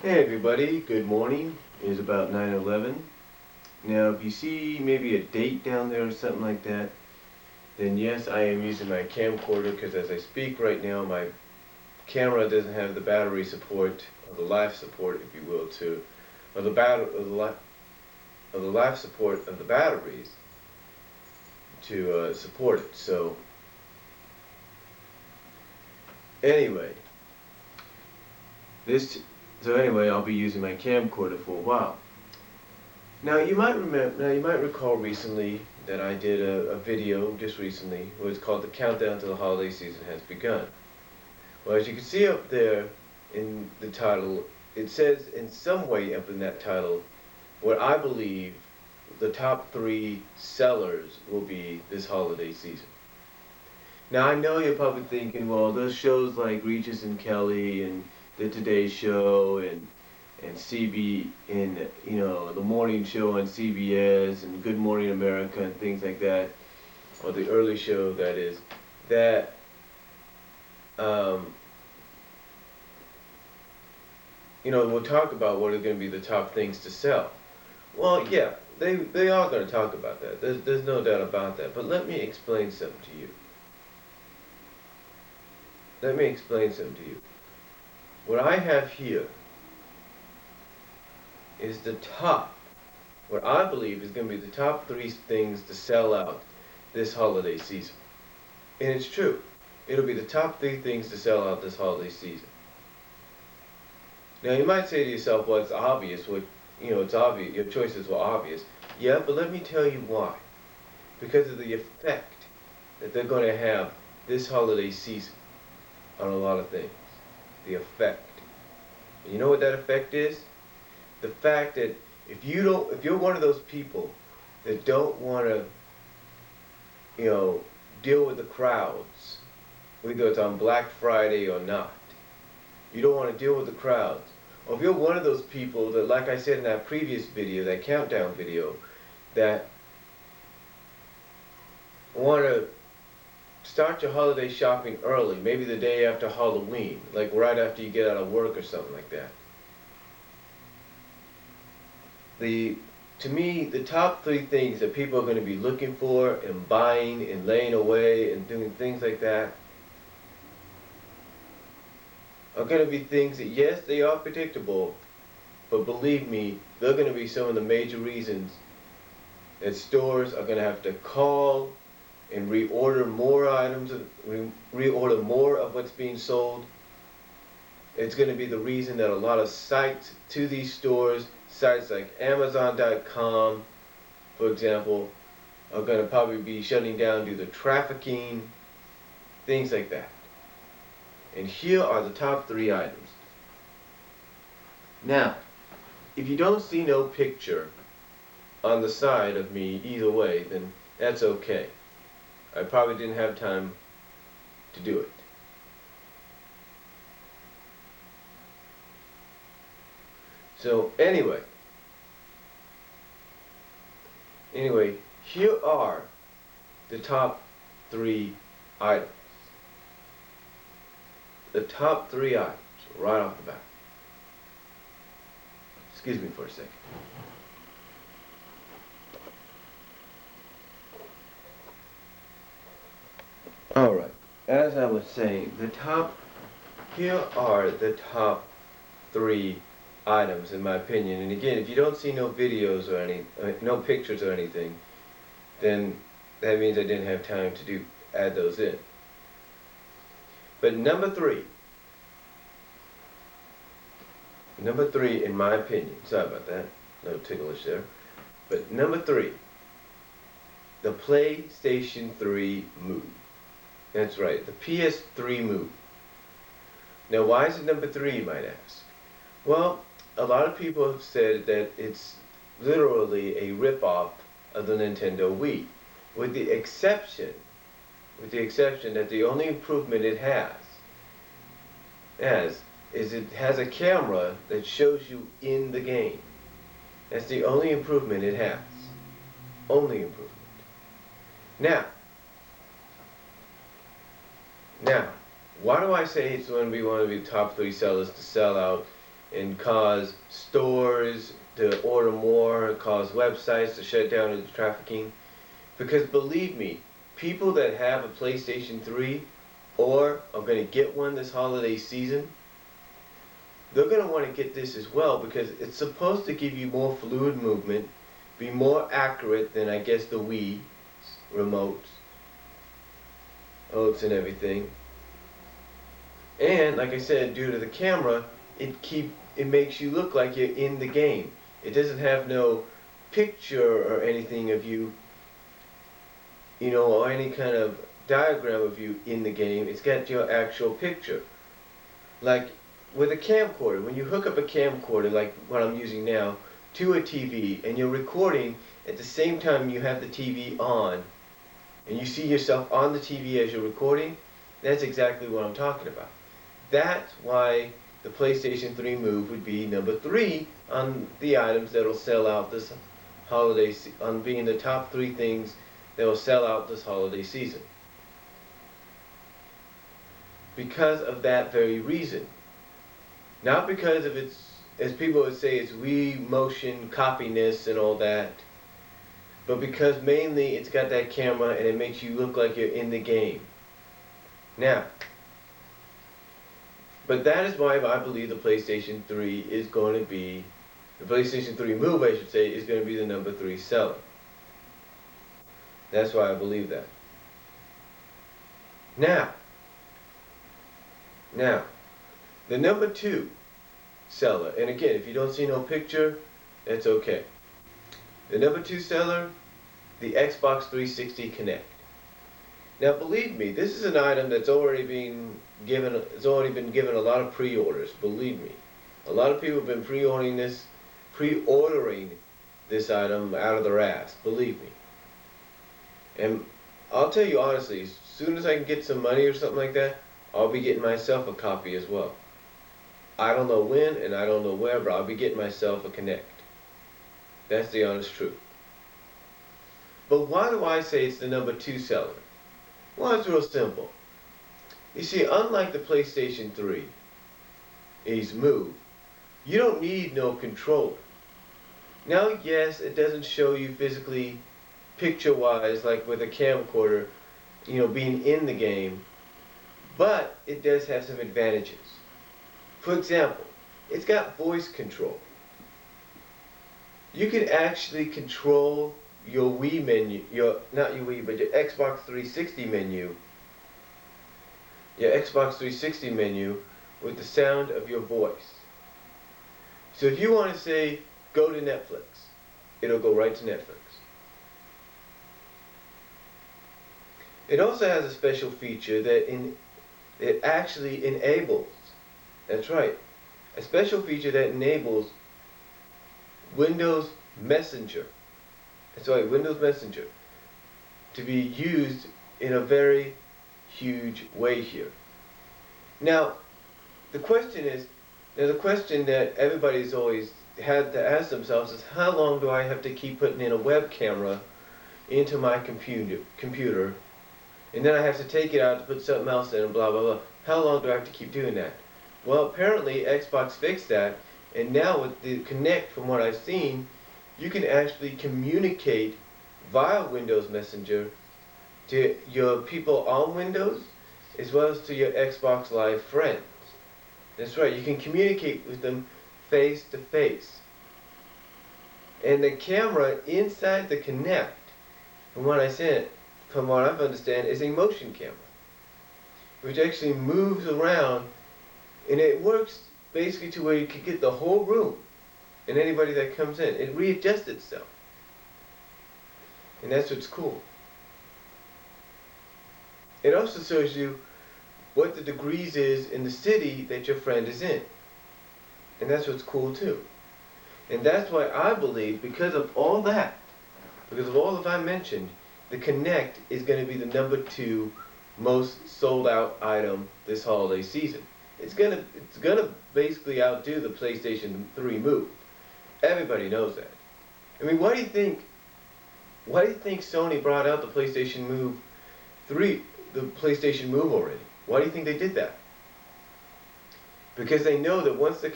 Hey everybody, good morning. It is about 9:11. Now if you see maybe a date down there or something like that, then yes, I am using my camcorder because as I speak right now, my camera doesn't have the battery support, or the life support if you will, or the battery, or the life support of the batteries to support it. Anyway, this, so anyway, I'll be using my camcorder for a while. Now you might remember, now you might recall recently that I did a video just recently where it's called "The Countdown to the Holiday Season Has Begun." Well, as you can see up there in the title, it says in some way up in that title what I believe the top 3 sellers will be this holiday season. Now I know you're probably thinking, well, those shows like Regis and Kelly and the Today Show and CB in the morning show on CBS and Good Morning America and things like that, or the early show that is, that um, we'll talk about what are going to be the top things to sell. Well, yeah, they are going to talk about that. There's no doubt about that. But let me explain something to you. Let me explain something to you. What I have here is the top, what I believe is going to be the top 3 things to sell out this holiday season. And it's true. It'll be the top 3 things to sell out this holiday season. Now you might say to yourself, well, it's obvious. It's obvious. Your choices were obvious. Yeah, but let me tell you why. Because of the effect that they're going to have this holiday season on a lot of things. The effect. And you know what that effect is? The fact that if you're one of those people that don't want to, deal with the crowds, whether it's on Black Friday or not, you don't want to deal with the crowds. Or if you're one of those people that, like I said in that previous video, that countdown video, that want to start your holiday shopping early, maybe the day after Halloween, like right after you get out of work or something like that. To me, the top 3 things that people are going to be looking for and buying and laying away and doing things like that are going to be things that, yes, they are predictable, but believe me, they're going to be some of the major reasons that stores are going to have to call and reorder more items, reorder more of what's being sold. It's going to be the reason that a lot of sites to these stores, sites like Amazon.com, for example, are going to probably be shutting down due to trafficking, things like that. And here are the top 3 items. Now, if you don't see no picture on the side of me either way, then that's okay. I probably didn't have time to do it. So anyway, here are the top 3 items. The top 3 items right off the bat. Excuse me for a second. Alright, as I was saying, here are the top 3 items in my opinion. And again, if you don't see no videos or no pictures or anything, then that means I didn't have time to add those in. But number 3 in my opinion, sorry about that, no ticklish there, but number 3, the PlayStation 3 Move. That's right, the PS3 Move. Now why is it number 3, you might ask? Well, a lot of people have said that it's literally a rip-off of the Nintendo Wii, with the exception that the only improvement it is it has a camera that shows you in the game. That's the only improvement it has. Only improvement. Now, why do I say it's going to be one of the top 3 sellers to sell out and cause stores to order more, cause websites to shut down due to trafficking. Because believe me, people that have a PlayStation 3 or are going to get one this holiday season, they're going to want to get this as well, because it's supposed to give you more fluid movement, be more accurate than, I guess, the Wii remotes and everything. And like I said, due to the camera, it makes you look like you're in the game. It doesn't have no picture or anything of you, or any kind of diagram of you in the game. It's got your actual picture. Like with a camcorder, when you hook up a camcorder like what I'm using now to a TV and you're recording at the same time you have the TV on and you see yourself on the TV as you're recording, that's exactly what I'm talking about. That's why the PlayStation 3 Move would be number 3 on the items that will sell out this holiday, on being the top 3 things that will sell out this holiday season. Because of that very reason. Not because of its, as people would say, its Wii motion copiness and all that, but because mainly it's got that camera and it makes you look like you're in the game. Now, but that is why I believe the PlayStation 3 is going to be, the PlayStation 3 Move, I should say, is going to be the number 3 seller. That's why I believe that. Now, the number 2 seller, and again, if you don't see no picture, that's okay. The number 2 seller, the Xbox 360 Kinect. Now, believe me, this is an item that's already been given. It's already been given a lot of pre-orders. Believe me, a lot of people have been pre-ordering this item out of their ass. Believe me. And I'll tell you honestly, as soon as I can get some money or something like that, I'll be getting myself a copy as well. I don't know when and I don't know where, but I'll be getting myself a Kinect. That's the honest truth. But why do I say it's the number 2 seller? Well, it's real simple. You see, unlike the PlayStation 3's Move, you don't need no controller. Now, yes, it doesn't show you physically, picture-wise, like with a camcorder, being in the game, but it does have some advantages. For example, it's got voice control. You can actually control your Wii menu, not your Wii, but your Xbox 360 menu, with the sound of your voice. So if you want to say, go to Netflix, it'll go right to Netflix. It also has a special feature that it actually enables, that's right, a special feature that enables Windows Messenger. That's right, Windows Messenger, to be used in a very huge way here. Now, the question that everybody's always had to ask themselves is, how long do I have to keep putting in a web camera into my computer, and then I have to take it out to put something else in and blah blah blah. How long do I have to keep doing that? Well, apparently Xbox fixed that, and now with the Kinect, from what I've seen, you can actually communicate via Windows Messenger to your people on Windows as well as to your Xbox Live friends. That's right, you can communicate with them face to face. And the camera inside the Kinect, from what I've understand, is a motion camera, which actually moves around, and it works basically to where you can get the whole room and anybody that comes in. It readjusts itself. And that's what's cool. It also shows you what the degrees is in the city that your friend is in. And that's what's cool too. And that's why I believe, because of all that I mentioned, the Kinect is going to be the number 2 most sold out item this holiday season. It's gonna basically outdo the PlayStation 3 Move. Everybody knows that. I mean, why do you think Sony brought out the PlayStation Move already? Why do you think they did that? Because they know that once the